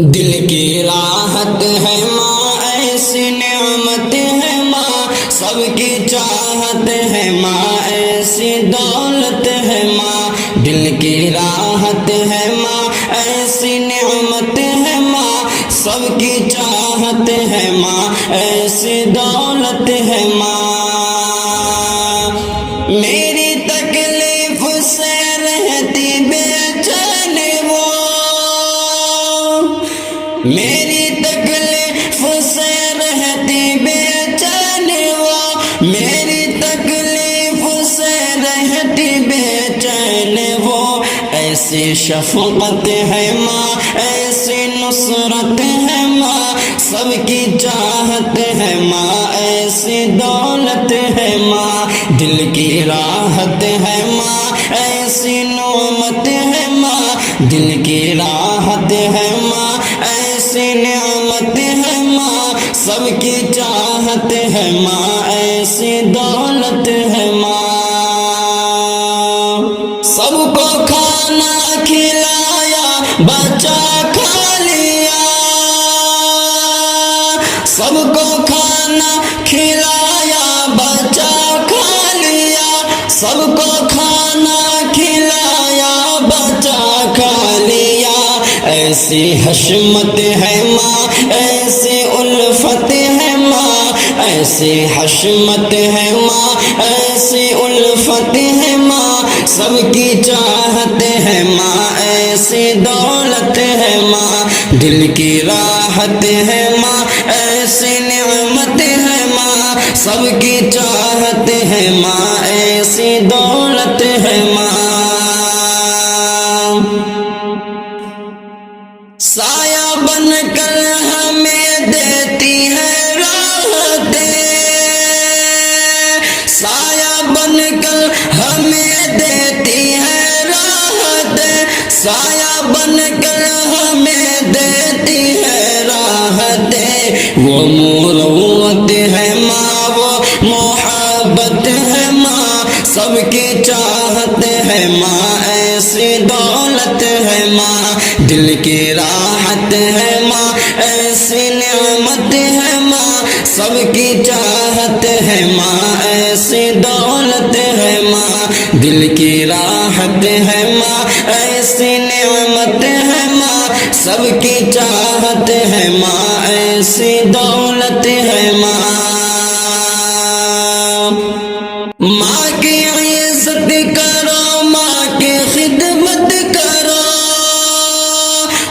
دل کی راحت ہے ماں، ایسی نعمت ہے ماں، سب کی چاہت ہے ماں، ایسی دولت ہے ماں۔ دل کی راحت ہے ماں، ایسی نعمت ہے ماں، سب کی چاہت ہے ماں، ایسی دولت ہے ماں۔ میری تکلیف سے رہتی بے چین وہ، میری تکلیف سے رہتی بے چین وہ، میری تکلیف سے رہتی بے چین وہ۔ ایسی شفقت ہے ماں، ایسی نصرت ہے ماں، سب کی چاہت ہے ماں، ایسی دولت ہے ماں۔ دل کی راحت ہے ماں، ایسی نعمت ہے ماں، دل کی راحت ہے ماں، ایسی نعمت ہے ماں، سب کی چاہت ہے ماں، ایسی دولت ہے ماں۔ سب کو کھانا کھلایا، بچا کھا لیا، سب کو کھانا کھلایا، بچا کھا لیا، سب کو کھانا کھلایا، بچا کھا لیا۔ ایسی حشمت ہے ماں، ایسی الفت ہے ماں، ایسی حشمت ہے ماں، ایسی الفت ہے ماں، سب کی چاہت ہے ماں، ایسی دولت ہے ماں۔ دل کی راحت ہے ماں، ایسی نعمت ہے ماں، سب کی چاہت ہے ماں، ایسی دولت ہے ماں۔ سایہ بن کر ہمیں دیتی ہے راحتیں، سایہ بن کر ہمیں دیتی ہے راحتیں، سایہ بن کر ہمیں دیتی ہے راحتیں۔ وہ مروت ہے ماں، وہ محبت ہے ماں، سب کی چاہت ہے ماں، ایسی دولت ہے ماں۔ دل کی راحت ہے ماں، ایسی نعمت ہے ماں، سب کی چاہت ہے ماں، ایسی دولت ہے ماں۔ دل کی راحت ہے ماں، ایسی نعمت ہے ماں، سب کی چاہت ہے ماں، ایسی دولت ہے ماں۔ ماں کی عزت کرو، ماں کی خدمت کرو،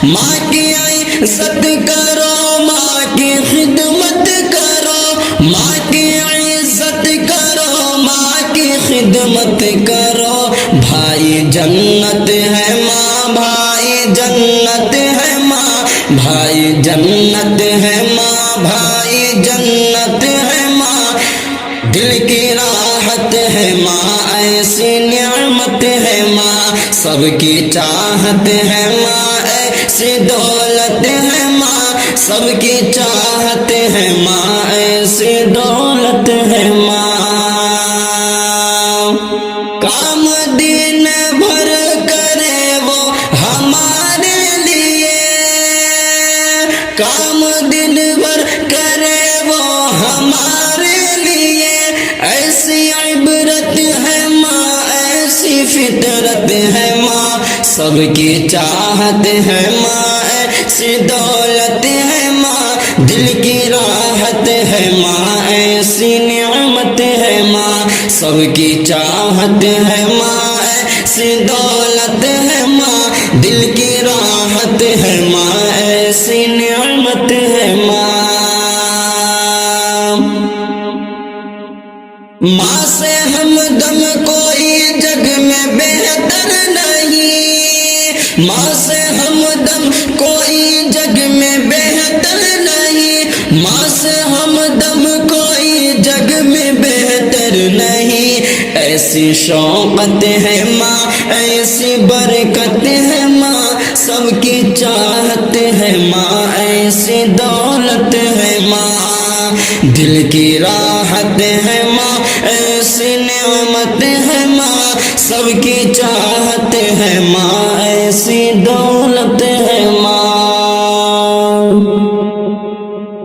ماں کی عزت کرو، ماں کی خدمت کرو، ماں کی عزت کرو، ماں کی خدمت کرو۔ بھائی جنت ہے ماں، بھائی جنت ہے ماں، بھائی جنت ہے ماں، بھائی جنت ہے ماں۔ دل کی راحت ہے ماں، ایسی نعمت ہے ماں، سب کی چاہت ہے ماں، ایسی دولت ہے ماں، سب کی چاہت ہے ماں، ایسی دولت ہے ماں۔ کام دن بھر کرے وہ ہمارے لیے، کام دن بھر کرے وہ ہمارے لیے، ایسی عبرت ہے ماں، ایسی فطرت ہے ماں، سب کی چاہت ہے ماں، ایسی دولت ہے ماں۔ دل کی راحت ہے ماں، ایسی نعمت ہے ماں، سب کی چاہت ہے ماں، ایسی دولت ہے ماں۔ دل کی راحت ہے ماں، ایسی نعمت ہے ماں۔ ماں سے ہمدم کوئی جگ میں بہتر نہیں، ماں سے ہمدم کوئی جگ میں بہتر نہیں، ماں سے ہمدم کوئی جگ میں بہتر نہیں۔ ایسی شوقت ہے ماں، ایسی برکت ہے ماں، سب کی چاہت ہے ماں، ایسی دولت ہے ماں۔ دل کی راحت ہے ماں، ایسی نعمت ہے ماں، سب کی چاہت ہے ماں، ایسی دولت ہے ماں۔